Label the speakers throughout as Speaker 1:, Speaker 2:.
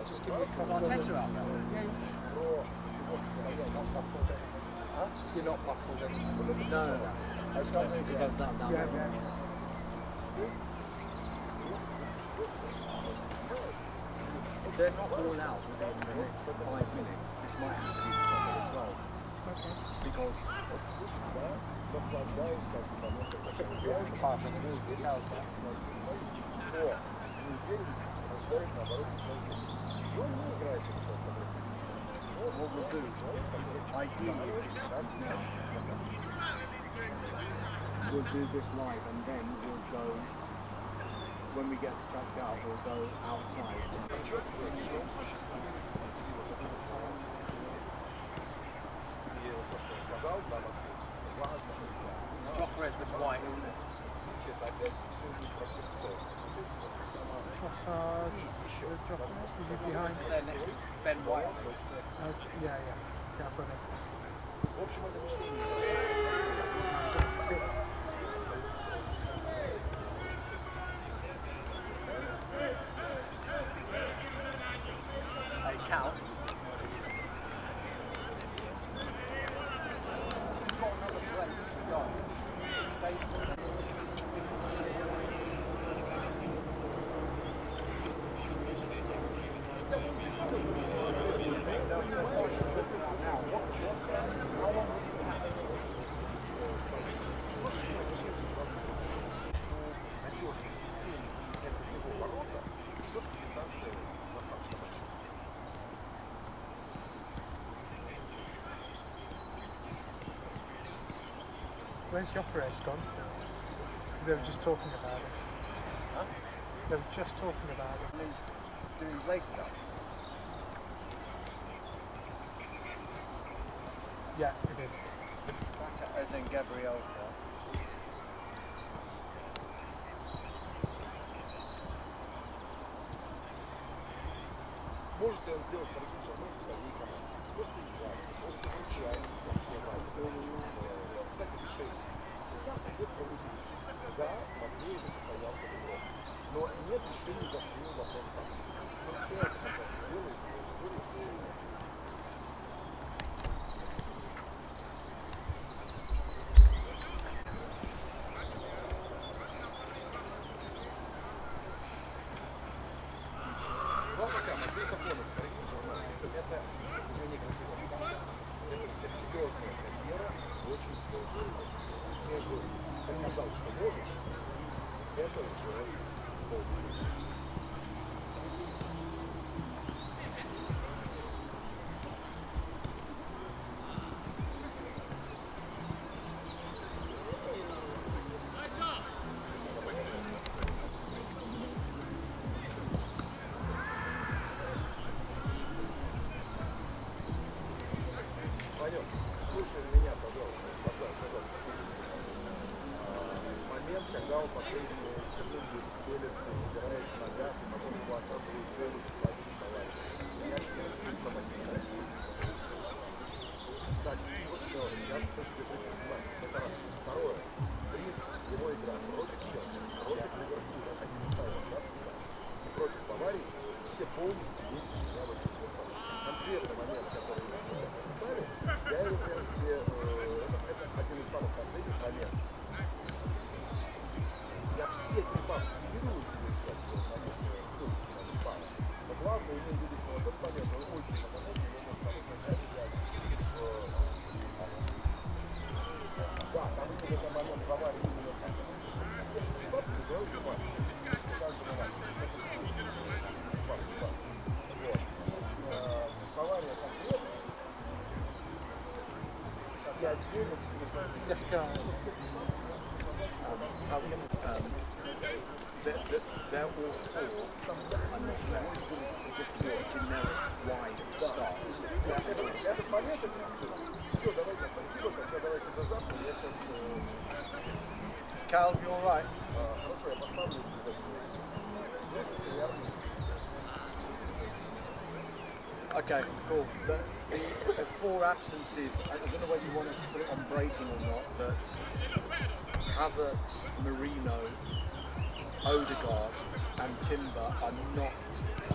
Speaker 1: Just give me a couple of minutes. You're not muffled anymore. No. I've done that. Yeah. They're not all out within the next 5 minutes. This might have to be the top of the 12. Okay. Because it's 5 minutes. What we'll do, ideally, this happens now. We'll do this live and then we'll go, when we get checked out, we'll go outside. Gyokeres with white, isn't it? Trossard with Gyokeres, is he behind? There next to Ben White. Yeah, I've got it. Hey, Cal. He's got another plate to go. Where's Gyokeres gone? Because they were just talking about it. Huh? They were just talking about it. He's doing his later now. Yeah, it is. As in Gabriel. Можете сделать рассуждение своей команды. Просто идеально. Просто идеально. Кстати, решение. Сам идет по выделению. Да, Матвей это состоялся в игре. Но нет решения за спину вопрос сам. Смотрите, это делает. Слушай меня, пожалуйста, момент, когда он последние секунды стелится, убирает ногах, и потом его оказывает целый человек товарищ. Я всем информативно. Кстати, вот что, я все-таки очень внимательно. Это раз. Второе. Принц, его игра против Челси, против Ливерпуля, как не ставил, да, и против Баварии, все полностью есть у меня в этом спорте. Конкретный момент, который я поставил, я его прям себе, это один из самых последних моментов. Я все эти папы активирую, сейчас ссылки на эти папы. Но главное, имею в виду, что вот этот момент, он очень помогает, его можно начать взять. Да, там именно момент в аварии именно так. Папы называются папы. Каждый момент. Авария конкретно. Я отдельно себе... Я сказал.
Speaker 2: They're all four are not there. So just keep it generic wide at the start. Cal, you alright? Okay, cool. The four absences, I don't know whether you want to put it on breaking or not, but Havertz, Marino, Odegaard and Timber are not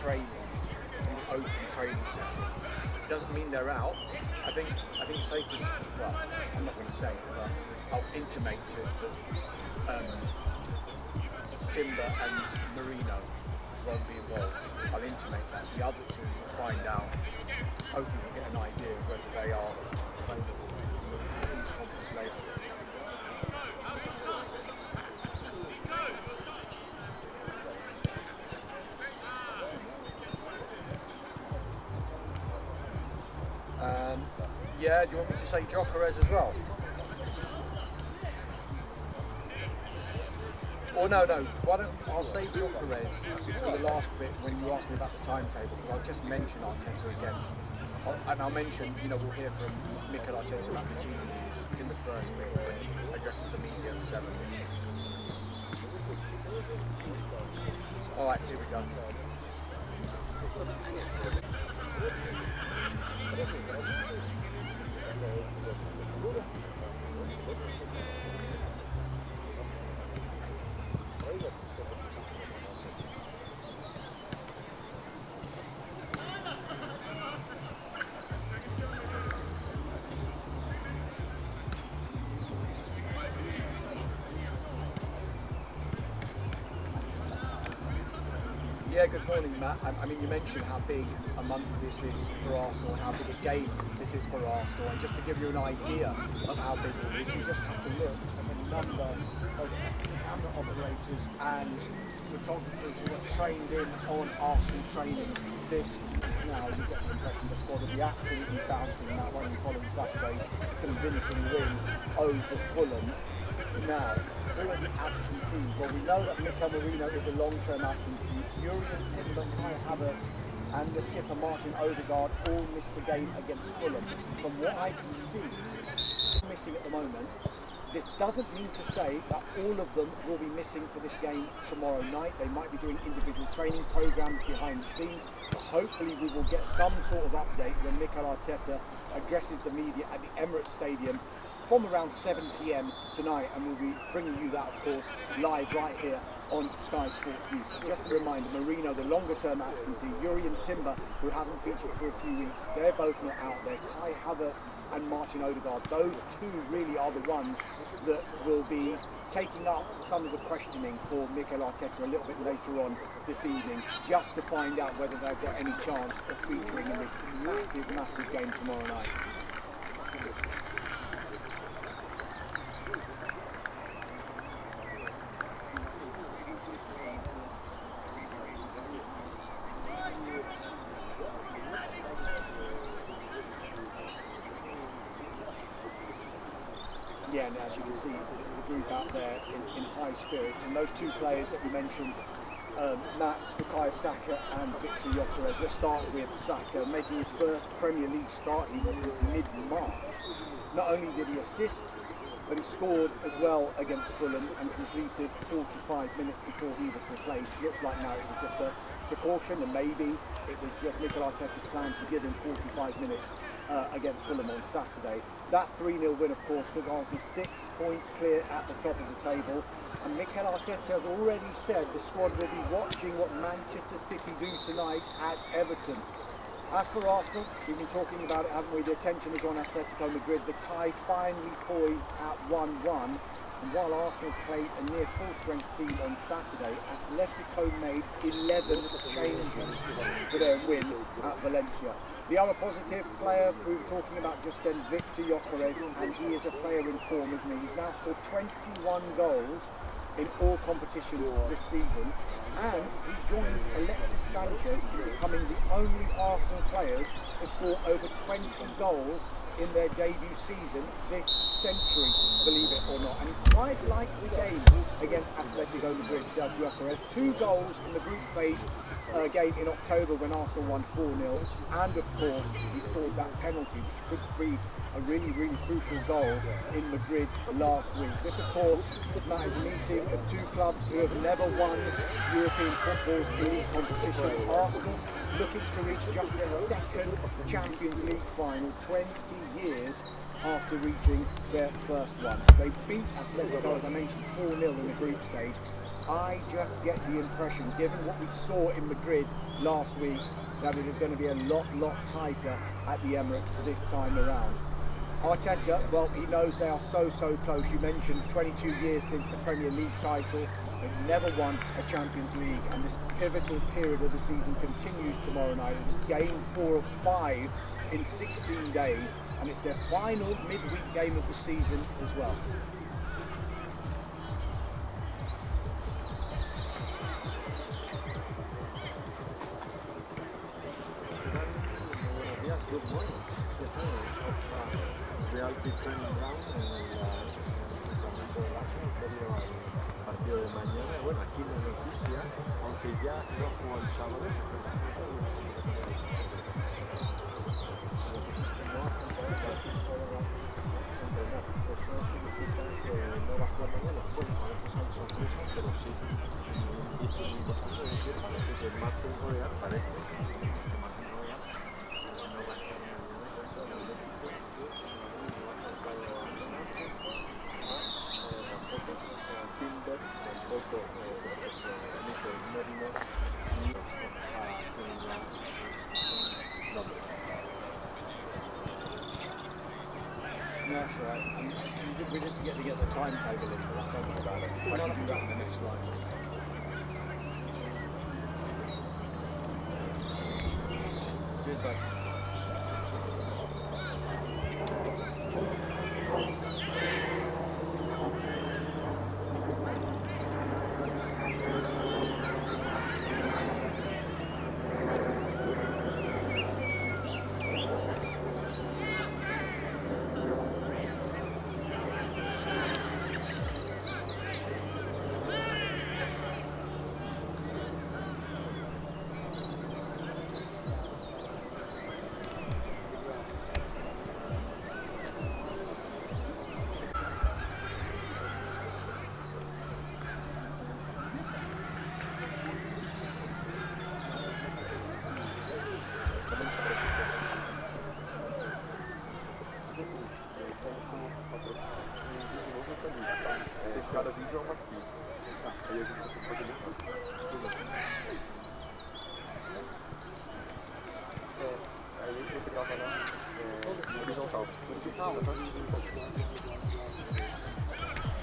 Speaker 2: training in the open training session. It doesn't mean they're out. I think it's safe to, well, I'm not going to say it, but I'll intimate it that Timber and Marino won't be involved. I'll intimate that. The other two will find out. Hopefully we'll get an idea of whether they are available in the Teams conference later. Yeah, do you want me to say Gyokeres as well? Or no, why don't I'll say Gyokeres for the last bit when you ask me about the timetable, because I'll just mention Arteta again. And I'll mention, we'll hear from Mikel Arteta about the team news in the first bit when he addresses the media at 7. Alright, here we go. Yeah, good morning, Matt. I mean, you mentioned how big a month this is for Arsenal and how big a game this is for Arsenal. And just to give you an idea of how big it is, you just have to look at the number of camera operators and photographers who are trained in on Arsenal training this now. You get the impression the squad will be absolutely bouncing that one following Saturday's convincing win over Fulham. Now, who are the absentees? Well, we know that Mikel Marino is a long-term absentee. Jurgen Timber, Kai Havertz and the skipper Martin Odegaard all missed the game against Fulham. From what I can see, missing at the moment, this doesn't mean to say that all of them will be missing for this game tomorrow night. They might be doing individual training programs behind the scenes, but hopefully we will get some sort of update when Mikel Arteta addresses the media at the Emirates Stadium from around 7 p.m. tonight, and we'll be bringing you that, of course, live right here on Sky Sports News. Just a reminder, Marino, the longer-term absentee, Jurgen Timber, who hasn't featured for a few weeks, they're both not out there. Kai Havertz and Martin Odegaard, those two really are the ones that will be taking up some of the questioning for Mikel Arteta a little bit later on this evening, just to find out whether they've got any chance of featuring in this massive game tomorrow night. Yeah, and as you can see, the group out there in high spirits, and those two players that we mentioned, Matt, Bukayo Saka and Victor Gyokeres. Let's start with Saka, making his first Premier League start since mid-March. Not only did he assist, but he scored as well against Fulham and completed 45 minutes before he was replaced. Looks like now it was just a precaution, and maybe it was just Mikel Arteta's plans to give him 45 minutes against Fulham on Saturday. That 3-0 win, of course, took Arsenal 6 points clear at the top of the table. And Mikel Arteta has already said the squad will be watching what Manchester City do tonight at Everton. As for Arsenal, we've been talking about it, haven't we? The attention is on Atletico Madrid. The tie finally poised at 1-1. And while Arsenal played a near full-strength team on Saturday, Atletico made 11 changes for their win at Valencia. The other positive player we were talking about just then, Victor Gyokeres, and he is a player in form, isn't he? He's now scored 21 goals in all competitions this season, and he joined Alexis Sanchez in becoming the only Arsenal players to score over 20 goals in their debut season this century, believe it or not. And he quite likes the game against Atletico Madrid, does Gyokeres. 2 goals in the group phase game in October when Arsenal won 4-0. And of course, he scored that penalty, which could be a really, really crucial goal in Madrid last week. This, of course, Matt, is a meeting of 2 clubs who have never won European football's elite competition. Arsenal looking to reach just their 2nd Champions League final 20 years after reaching their first one. They beat Atletico, as I mentioned, 4-0 in the group stage. I just get the impression, given what we saw in Madrid last week, that it is going to be a lot tighter at the Emirates this time around. Arteta, well, he knows they are so close. You mentioned 22 years since the Premier League title. They've never won a Champions League, and this pivotal period of the season continues tomorrow night. It is game 4 of 5 in 16 days, and it's their final midweek game of the season as well.
Speaker 3: Good morning. Reality training ground en el campamento de Lazo previo al partido de mañana. Bueno, aquí la noticia, aunque ya no jugó el sábado, no va a jugar mañana. Bueno, a veces hay sorpresas, pero sí. Y es muy importante decir, parece que Martín Goya parece
Speaker 2: That's right. And we just get to get the timetable in for that, don't worry about it. I don't have to jump to the next slide. Cheers, bud.
Speaker 1: Cada vídeo é uma aqui. Aí a gente consegue fazer depois. Aí você grava lá no horizontal.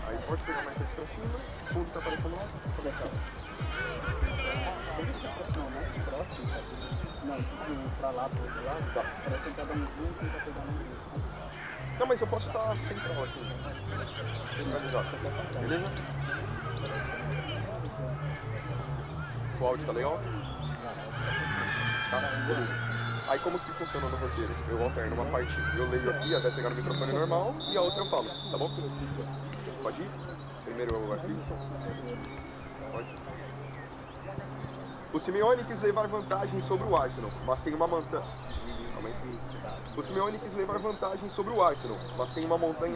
Speaker 1: Aí pode pegar mais aqui pra cima, o fundo tá aparecendo lá, começar.
Speaker 2: Pode ser aproximadamente próximo, não, pra lá, pro outro lado, tá. Parece que cada um junto e tá pegando um junto.
Speaker 1: Não, mas eu posso estar central assim. Centralizado. Beleza? O áudio tá legal? Tá? Beleza. Aí como que funciona no roteiro? Eu alterno uma parte, eu leio aqui até pegar no microfone normal e a outra eu falo, tá bom? Pode ir? Primeiro eu aqui. Pode. O Simeone quis levar vantagem sobre o Arsenal, mas tem uma montanha. O Simeone quis levar vantagem sobre o Arsenal, mas tem uma montanha